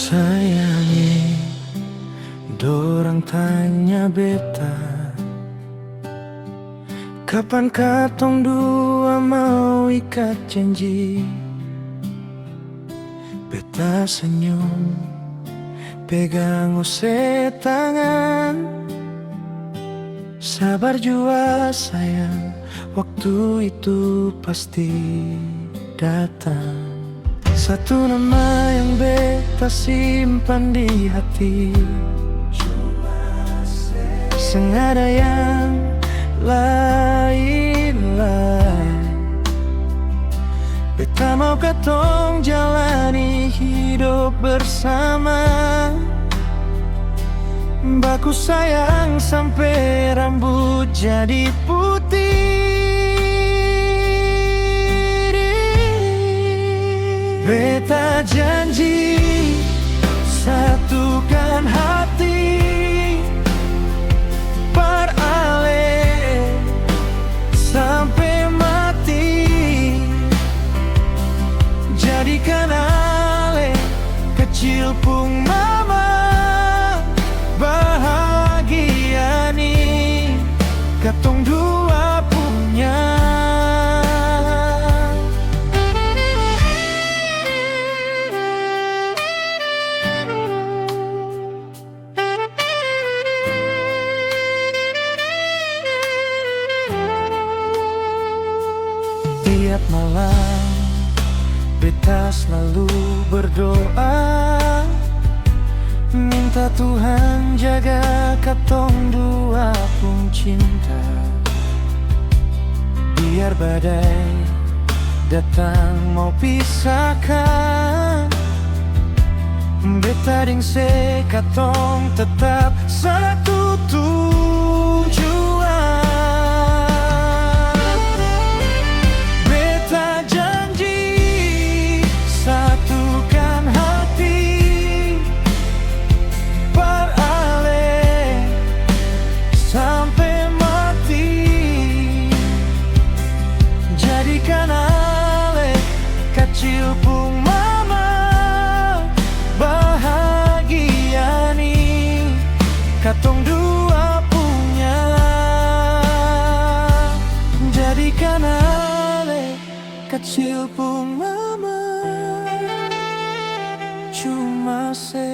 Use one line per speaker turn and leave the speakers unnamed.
Sayangi, dorang tanya beta, kapan katong dua mau ikat janji? Beta senyum, pegang use tangan. Sabar jua sayang, waktu itu pasti datang. Satu nama yang beta simpan di hati, sengaja yang lain-lain. Beta mau katong jalani hidup bersama, baku sayang sampai rambut jadi putih. Beta janji satukan hati, perale sampai mati. Jadikan ale kecil pun mama bahagia nih, katong dua punya. Tiap malam beta selalu berdoa, minta Tuhan jaga katong dua pun cinta. Biar badai datang mau pisahkan, beta ding se katong tetap satu tujuan. Beta janji satukan hati, perale sampai mati. Jadikan ale kecil pun mama bahagia nih, katong dua punya. Jadikan ale kecil pun mama cuma se